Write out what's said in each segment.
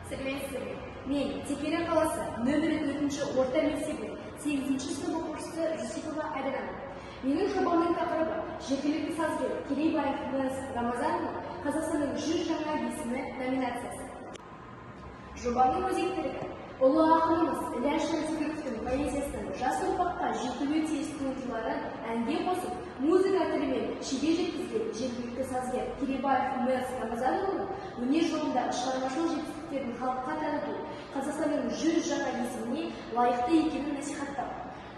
Сәлеметсіздер ме? Мен Текелі қаласы нөмірі 4-ші орта мектебі 8-ші сынып оқушысы Жүсіпова Айдана. Менің жобамның тақырыбы жергілікті сазгер Керейбаев Мырс Рамазанұлы Қазақстанның 100 жаңа есімі номинациясы. Жобаның өзектілігі ұлы ақынымыз Ілияс Жансүгіровтің поэзиясының жас ұрпаққа жетуі тиіс туындыларын әнге қосып, музыка тілімен шеге жеткізген жергілікті сазгер Керейбаев Мырс Рамазанұлы өнер жолындағы шығармашылық жетістіктерін халыққа таныту, Қазақстанның 100 жаңа есіміне лайықты екенін насихаттау.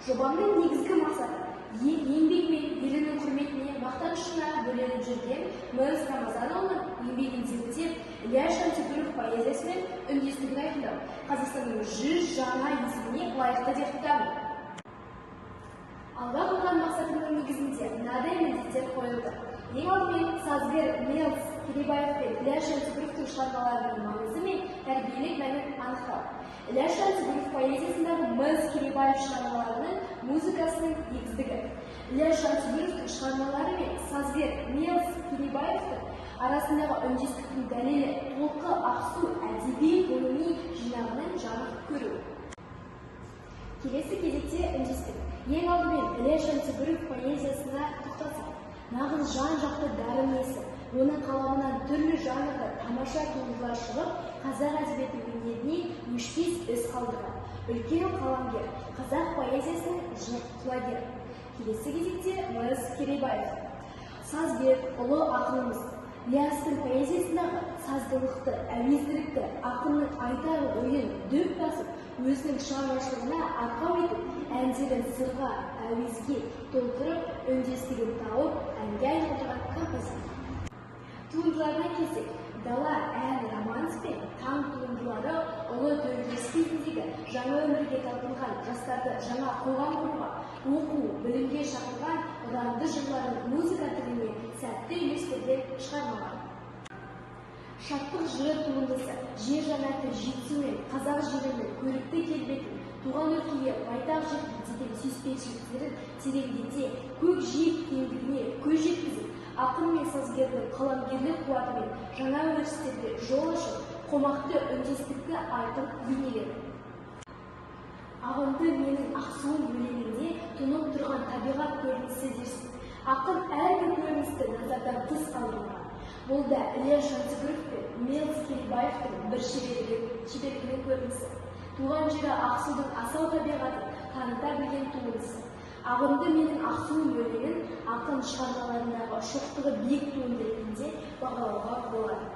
Жобаның негізгі мақсаты еңбегімен елінің құрметіне мақтанышына бөленіп жүрген Мырс Рамазанұлының еңбегін зерттеп, Ілияс Жансүгіров поэзиясымен үндестігін айқындау, Қазақстанның 100 жаңа есіміне лайықты деп табу. Алға қойған мақсатының негізінде мынадай міндеттер қойылды. Ең алдымен сазгер Мырс Керейбаев пен Ілияс Жансүгіровтің шығармаларының маңызы мен тәрбиелік мәнін анықтау. Ілияс Жансүгіров поэзиясындағы Мырс Керейбаев шығармаларының музыкасының егіздігі. Ілияс Жансүгіровтің шығармалары мен сазгер Мырс Керейбаевтың арасындағы үндестіктің дәлелі толқы ақсу әдеби ғылыми жинағының жарық көру. Келесі кезекте үндестік. Ең алдымен Ілияс Жансүгіров поэзиясына тоқталсақ, нағыз жан-жақты дарын иесі, оның қаламынан түрлі жанрда тамаша туындылар шығып, қазақ әдебиеті өнеріне өшпес із қалдырған үлкен қаламгер, қазақ поэзиясының құлагері. Келесі кезекте Мырс Керейбаев. Сазгер, ұлы ақынымыз. Ілиястың поэзиясындағы саздылықты, әуезділікті, ақынның айтар ойын дөп басып, өзінің шығармашылығына арқау етіп, әндерін сырға, әуезге толтырып, үндестігін тауып, әнге айналдырған композитор. Туындыларына келсек, дала ән романс пен таң туындылары ұлы төңкеріс кезіндегі жаңа өмірге талпынған жастарды жаңа қоғам құруға, оқу, білімге шақырған ұранды жырларын музыка тіліне сәтті үйлестірген шығармалар. Шаттық жыры туындысы жер жанаты жетісумен қазақ жерінің көрікті келбетін, туған өлкеге байтақ жетті деген сүйіспеншіліктерін тереңдете, көк жиек кеңдігіне көз жеткізіп, ақын мен сазгердің қаламгерлік қуатымен жаңа өрістерге жол ашып, қомақты үндестікті айқын бейнеледі. Ағынды менің ақсуым өлеңінде тұнып тұрған табиғат көрінісі дерсін. Ақын әрбір көріністі назардан тыс қалдырған. Бұл да Ілияс Жансүгіров пен Мырс Керейбаевтың бір шеберлігінің көрінісі. Туған жері Ақсудың асау табиғатын таныта білген туындысы. Ағынды менің ақсуым өлеңін ақын шығармаларындағы шоқтығы биік туынды ретінде бағалауға болады.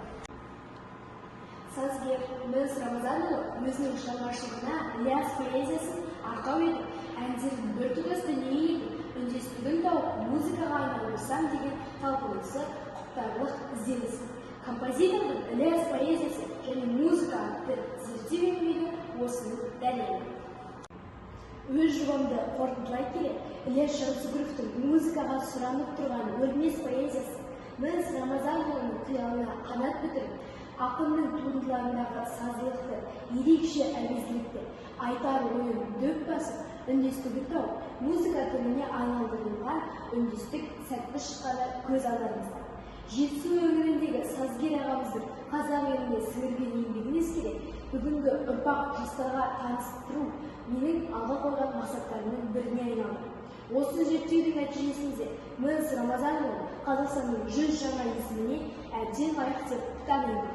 Сазгер Мырс Рамазанұлы өзінің шығармашылығына Ілияс поэзиясын арқау етіп, әндерін біртұтас дүние етіп, үндестігін тауып, музыкаға айналдырсам деген талпынысы құптарлық ізденісі. Композитордың Ілияс поэзиясы және музыка атты зерттеу еңбегі осының дәлелі. Өз жобамды қорытындылай келе, Ілияс Жансүгіровтің музыкаға сұранып тұрған өлмес поэзиясы Мырс Рамазанұлының қиялына қанат бітіріп, ақынның туындыларындағы сазылықты, ерекше әуезділікті, айтар ойын дөп басып, үндестігі тауып, музыка тіліне айналдырылған үндестік сәтті шыққаны көз алдарыңызда. Жетісу өңіріндегі сазгер ағамыздың қазақ еліне сіңірген еңбегін ескере, бүгінгі ұрпақ жастарға таныстыру менің алға қойған мақсаттарымның біріне айналды. Осы зерттеудің нәтижесінде Мырс Рамазанұлы Қазақстанның 100 жаңа есіміне әбден лайық деп танимын.